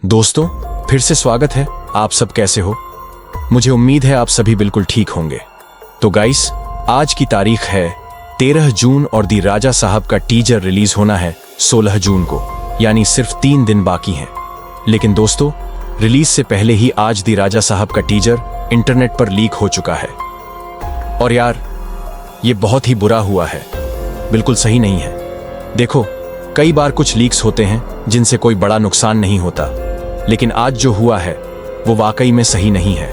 दोस्तों, फिर से स्वागत है। आप सब कैसे हो? मुझे उम्मीद है आप सभी बिल्कुल ठीक होंगे। तो गाइस, आज की तारीख है 13 जून और दी राजा साहब का टीजर रिलीज होना है 16 जून को, यानी सिर्फ 3 दिन बाकी हैं। लेकिन दोस्तों, रिलीज से पहले ही आज दी राजा साहब का टीजर इंटरनेट पर लीक हो चुका है। और यार, ये बहुत ही बुरा हुआ है, बिल्कुल सही नहीं है। देखो, कई बार कुछ लीक्स होते हैं जिनसे कोई बड़ा नुकसान नहीं होता, लेकिन आज जो हुआ है वो वाकई में सही नहीं है।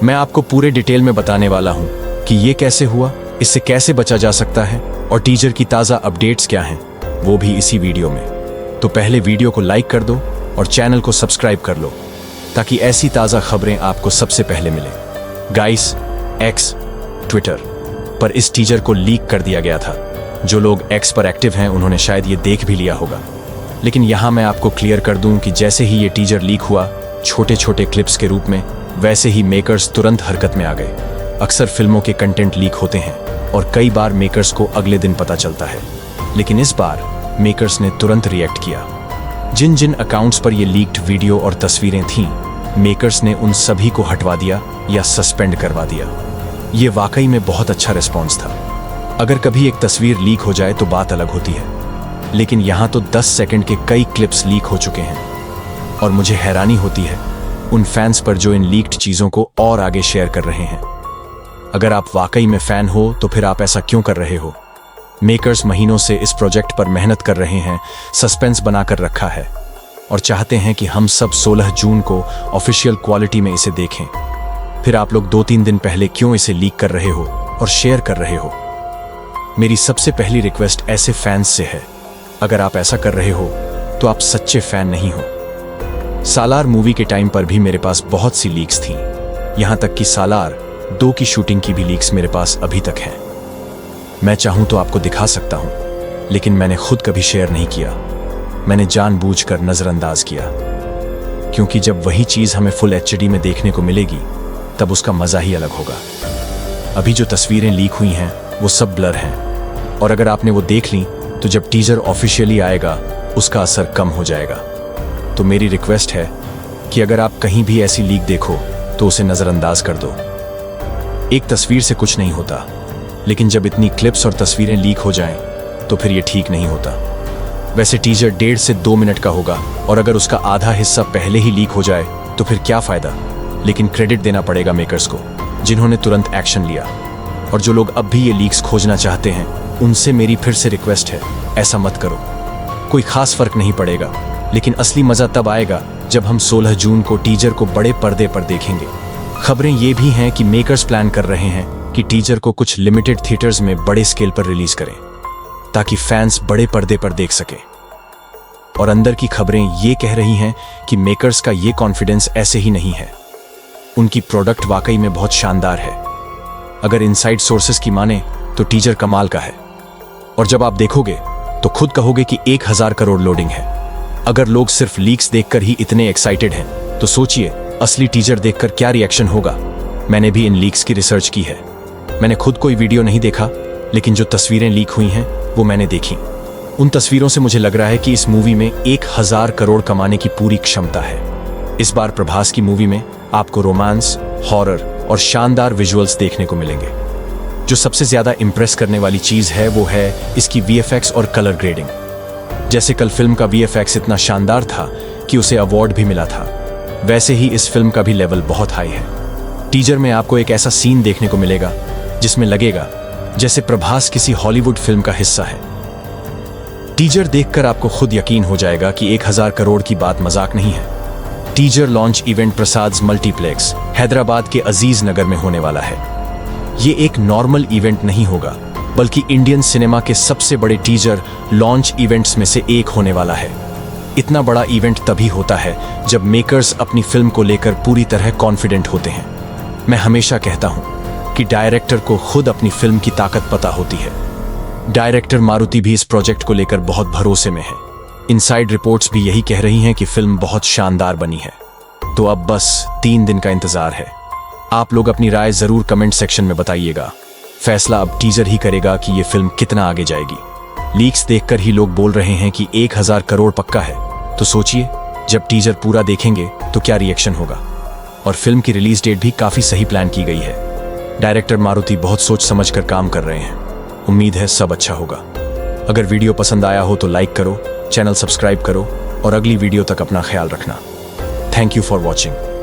मैं आपको पूरे डिटेल में बताने वाला हूं कि ये कैसे हुआ, इससे कैसे बचा जा सकता है और टीजर की ताज़ा अपडेट्स क्या हैं, वो भी इसी वीडियो में। तो पहले वीडियो को लाइक कर दो और चैनल को सब्सक्राइब कर लो ताकि ऐसी ताज़ा खबरें आपको सबसे पहले मिले। गाइस, एक्स ट्विटर पर इस टीजर को लीक कर दिया गया था। जो लोग एक्स पर एक्टिव हैं उन्होंने शायद ये देख भी लिया होगा, लेकिन यहाँ मैं आपको क्लियर कर दूं कि जैसे ही ये टीजर लीक हुआ छोटे छोटे क्लिप्स के रूप में, वैसे ही मेकर्स तुरंत हरकत में आ गए। अक्सर फिल्मों के कंटेंट लीक होते हैं और कई बार मेकर्स को अगले दिन पता चलता है, लेकिन इस बार मेकर्स ने तुरंत रिएक्ट किया। जिन जिन अकाउंट्स पर ये लीक्ड वीडियो और तस्वीरें थीं, मेकर्स ने उन सभी को हटवा दिया या सस्पेंड करवा दिया। ये वाकई में बहुत अच्छा रिस्पॉन्स था। अगर कभी एक तस्वीर लीक हो जाए तो बात अलग होती है, लेकिन यहाँ तो 10 सेकंड के कई क्लिप्स लीक हो चुके हैं और मुझे हैरानी होती है उन फैंस पर जो इन लीक्ड चीज़ों को और आगे शेयर कर रहे हैं। अगर आप वाकई में फैन हो तो फिर आप ऐसा क्यों कर रहे हो? मेकर्स महीनों से इस प्रोजेक्ट पर मेहनत कर रहे हैं, सस्पेंस बनाकर रखा है और चाहते हैं कि हम सब 16 जून को ऑफिशियल क्वालिटी में इसे देखें। फिर आप लोग 2-3 दिन पहले क्यों इसे लीक कर रहे हो और शेयर कर रहे हो? मेरी सबसे पहली रिक्वेस्ट ऐसे फैंस से है, अगर आप ऐसा कर रहे हो तो आप सच्चे फैन नहीं हो। सालार मूवी के टाइम पर भी मेरे पास बहुत सी लीक्स थीं, यहां तक कि सालार 2 की शूटिंग की भी लीक्स मेरे पास अभी तक हैं। मैं चाहूं तो आपको दिखा सकता हूं, लेकिन मैंने खुद कभी शेयर नहीं किया। मैंने जानबूझकर नजरअंदाज किया, क्योंकि जब वही चीज हमें फुल एचडी में देखने को मिलेगी तब उसका मजा ही अलग होगा। अभी जो तस्वीरें लीक हुई हैं वो सब ब्लर हैं, और अगर आपने वो देख ली तो जब टीजर ऑफिशियली आएगा उसका असर कम हो जाएगा। तो मेरी रिक्वेस्ट है कि अगर आप कहीं भी ऐसी लीक देखो तो उसे नजरअंदाज कर दो। एक तस्वीर से कुछ नहीं होता, लेकिन जब इतनी क्लिप्स और तस्वीरें लीक हो जाएं तो फिर ये ठीक नहीं होता। वैसे टीजर 1.5 से 2 मिनट का होगा, और अगर उसका आधा हिस्सा पहले ही लीक हो जाए तो फिर क्या फायदा। लेकिन क्रेडिट देना पड़ेगा मेकर्स को, जिन्होंने तुरंत एक्शन लिया। और जो लोग अब भी ये लीक्स खोजना चाहते हैं उनसे मेरी फिर से रिक्वेस्ट है, ऐसा मत करो। कोई खास फर्क नहीं पड़ेगा, लेकिन असली मजा तब आएगा जब हम 16 जून को टीजर को बड़े पर्दे पर देखेंगे। खबरें ये भी हैं कि मेकर्स प्लान कर रहे हैं कि टीजर को कुछ लिमिटेड थिएटर्स में बड़े स्केल पर रिलीज करें, ताकि फैंस बड़े पर्दे पर देख सकें। और अंदर की खबरें ये कह रही हैं कि मेकर्स का ये कॉन्फिडेंस ऐसे ही नहीं है। उनकी प्रोडक्ट वाकई में बहुत शानदार है। अगर इनसाइड सोर्सेस की माने तो टीजर कमाल का है, और जब आप देखोगे तो खुद कहोगे कि 1000 करोड़ लोडिंग है। अगर लोग सिर्फ लीक्स देखकर ही इतने एक्साइटेड हैं तो सोचिए असली टीजर देखकर क्या रिएक्शन होगा। मैंने भी इन लीक्स की रिसर्च की है। मैंने खुद कोई वीडियो नहीं देखा, लेकिन जो तस्वीरें लीक हुई हैं वो मैंने देखी। उन तस्वीरों से मुझे लग रहा है कि इस मूवी में 1000 करोड़ कमाने की पूरी क्षमता है। इस बार प्रभास की मूवी में आपको रोमांस, हॉरर और शानदार विजुअल्स देखने को मिलेंगे। जो सबसे ज्यादा इंप्रेस करने वाली चीज है वो है इसकी वीएफएक्स और कलर ग्रेडिंग। जैसे कल फिल्म का वीएफएक्स इतना शानदार था कि उसे अवार्ड भी मिला था, वैसे ही इस फिल्म का भी लेवल बहुत हाई है। टीजर में आपको एक ऐसा सीन देखने को मिलेगा जिसमें लगेगा जैसे प्रभास किसी हॉलीवुड फिल्म का हिस्सा है। टीजर देखकर आपको खुद यकीन हो जाएगा कि 1000 करोड़ की बात मजाक नहीं है। Teaser launch event Prasads multiplex Hyderabad के अजीज नगर में होने वाला है। ये एक नॉर्मल इवेंट नहीं होगा, बल्कि इंडियन सिनेमा के सबसे बड़े टीजर लॉन्च इवेंट्स में से एक होने वाला है। इतना बड़ा इवेंट तभी होता है जब मेकर्स अपनी फिल्म को लेकर पूरी तरह कॉन्फिडेंट होते हैं। मैं हमेशा कहता हूं कि डायरेक्टर को खुद अपनी फिल्म की ताकत पता होती है। डायरेक्टर मारुति भी इस प्रोजेक्ट को लेकर बहुत भरोसे में है। इनसाइड रिपोर्ट्स भी यही कह रही हैं कि फिल्म बहुत शानदार बनी है। तो अब बस 3 दिन का इंतजार है। आप लोग अपनी राय जरूर कमेंट सेक्शन में बताइएगा। फैसला अब टीजर ही करेगा कि ये फिल्म कितना आगे जाएगी। लीक्स देखकर ही लोग बोल रहे हैं कि 1000 करोड़ पक्का है, तो सोचिए जब टीजर पूरा देखेंगे तो क्या रिएक्शन होगा। और फिल्म की रिलीज डेट भी काफी सही प्लान की गई है। डायरेक्टर मारुति बहुत सोच समझ कर काम कर रहे हैं। उम्मीद है सब अच्छा होगा। अगर वीडियो पसंद आया हो तो लाइक करो, चैनल सब्सक्राइब करो और अगली वीडियो तक अपना ख्याल रखना। Thank you for watching.